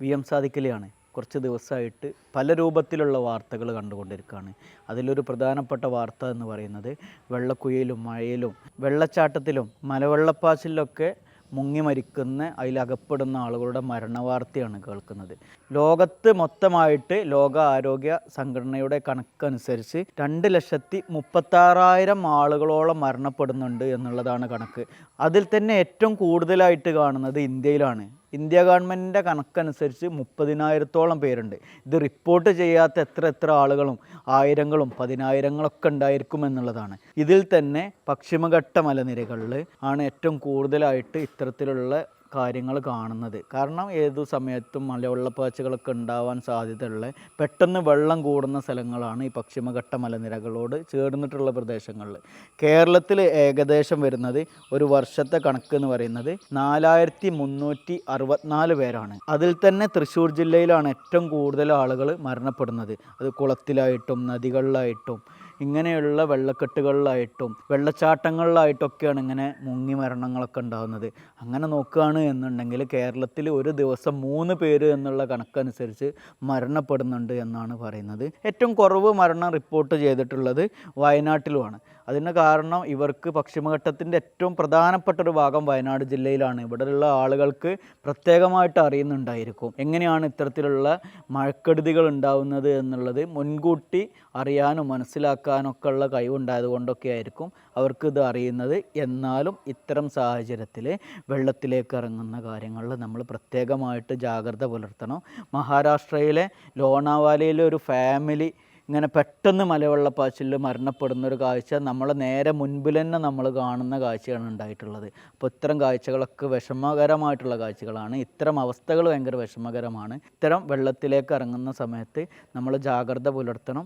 VM സാദിഖലിയാണ്. കുറച്ച് ദിവസമായിട്ട് പല രൂപത്തിലുള്ള വാർത്തകൾ കണ്ടുകൊണ്ടിരിക്കുകയാണ്. അതിലൊരു പ്രധാനപ്പെട്ട വാർത്ത എന്ന് പറയുന്നത് വെള്ളക്കുഴിയിലും മഴയിലും വെള്ളച്ചാട്ടത്തിലും മലവെള്ളപ്പാച്ചിലൊക്കെ മുങ്ങി മരിക്കുന്ന അതിലകപ്പെടുന്ന ആളുകളുടെ മരണവാർത്തയാണ് കേൾക്കുന്നത്. ലോകത്ത് മൊത്തമായിട്ട് ലോക ആരോഗ്യ സംഘടനയുടെ കണക്കനുസരിച്ച് 2,36,000 ആളുകളോളം മരണപ്പെടുന്നുണ്ട് എന്നുള്ളതാണ് കണക്ക്. അതിൽ തന്നെ ഏറ്റവും കൂടുതലായിട്ട് കാണുന്നത് ഇന്ത്യയിലാണ്. ഇന്ത്യ ഗവൺമെൻറ്റിൻ്റെ കണക്കനുസരിച്ച് 30,000-ഓളം പേരുണ്ട്. ഇത് റിപ്പോർട്ട് ചെയ്യാത്ത എത്ര ആളുകളും ആയിരങ്ങളും പതിനായിരങ്ങളൊക്കെ ഉണ്ടായിരിക്കും എന്നുള്ളതാണ്. ഇതിൽ തന്നെ പശ്ചിമഘട്ട മലനിരകളിൽ ആണ് ഏറ്റവും കൂടുതലായിട്ട് ഇത്തരത്തിലുള്ള കാര്യങ്ങൾ കാണുന്നത്. കാരണം ഏതു സമയത്തും മലവെള്ളപ്പാച്ചിലുകളൊക്കെ ഉണ്ടാവാൻ സാധ്യതയുള്ള പെട്ടെന്ന് വെള്ളം കൂടുന്ന സ്ഥലങ്ങളാണ് ഈ പശ്ചിമഘട്ട മലനിരകളോട് ചേർന്നിട്ടുള്ള പ്രദേശങ്ങളിൽ. കേരളത്തിൽ ഏകദേശം വരുന്നത് ഒരു വർഷത്തെ കണക്ക് എന്ന് പറയുന്നത് 4,364 പേരാണ്. അതിൽ തന്നെ തൃശ്ശൂർ ജില്ലയിലാണ് ഏറ്റവും കൂടുതൽ ആളുകൾ മരണപ്പെടുന്നത്. അത് കുളത്തിലായിട്ടും നദികളിലായിട്ടും ഇങ്ങനെയുള്ള വെള്ളക്കെട്ടുകളിലായിട്ടും വെള്ളച്ചാട്ടങ്ങളിലായിട്ടൊക്കെയാണ് ഇങ്ങനെ മുങ്ങി മരണങ്ങളൊക്കെ ഉണ്ടാകുന്നത്. അങ്ങനെ നോക്കുകയാണ് എന്നുണ്ടെങ്കിൽ കേരളത്തിൽ ഒരു ദിവസം 3 പേര് എന്നുള്ള കണക്കനുസരിച്ച് മരണപ്പെടുന്നുണ്ട് എന്നാണ് പറയുന്നത്. ഏറ്റവും കുറവ് മരണം റിപ്പോർട്ട് ചെയ്തിട്ടുള്ളത് വയനാട്ടിലുമാണ്. അതിന് കാരണം ഇവർക്ക് പശ്ചിമഘട്ടത്തിൻ്റെ ഏറ്റവും പ്രധാനപ്പെട്ട ഒരു ഭാഗം വയനാട് ജില്ലയിലാണ്. ഇവിടെയുള്ള ആളുകൾക്ക് പ്രത്യേകമായിട്ട് അറിയുന്നുണ്ടായിരിക്കും എങ്ങനെയാണ് ഇത്തരത്തിലുള്ള മഴക്കെടുതികൾ ഉണ്ടാവുന്നത് എന്നുള്ളത്. മുൻകൂട്ടി അറിയാനും മനസ്സിലാക്കാനൊക്കെ ഉള്ള കഴിവുണ്ടായത് കൊണ്ടൊക്കെ ആയിരിക്കും അവർക്ക് ഇത് അറിയുന്നത്. എന്നാലും ഇത്തരം സാഹചര്യത്തിൽ വെള്ളത്തിലേക്ക് ഇറങ്ങുന്ന കാര്യങ്ങളിൽ നമ്മൾ പ്രത്യേകമായിട്ട് ജാഗ്രത പുലർത്തണം. മഹാരാഷ്ട്രയിലെ ലോണാവാലയിലെ ഒരു ഫാമിലി ഇങ്ങനെ പെട്ടെന്ന് മലവെള്ളപ്പാച്ചിലിൽ മരണപ്പെടുന്നൊരു കാഴ്ച നമ്മളെ നേരെ മുൻപിൽ തന്നെ നമ്മൾ കാണുന്ന കാഴ്ചയാണ് ഉണ്ടായിട്ടുള്ളത്. അപ്പോൾ ഇത്തരം കാഴ്ചകളൊക്കെ വിഷമകരമായിട്ടുള്ള കാഴ്ചകളാണ്. ഇത്തരം അവസ്ഥകൾ ഭയങ്കര വിഷമകരമാണ്. ഇത്തരം വെള്ളത്തിലേക്ക് ഇറങ്ങുന്ന സമയത്ത് നമ്മൾ ജാഗ്രത പുലർത്തണം.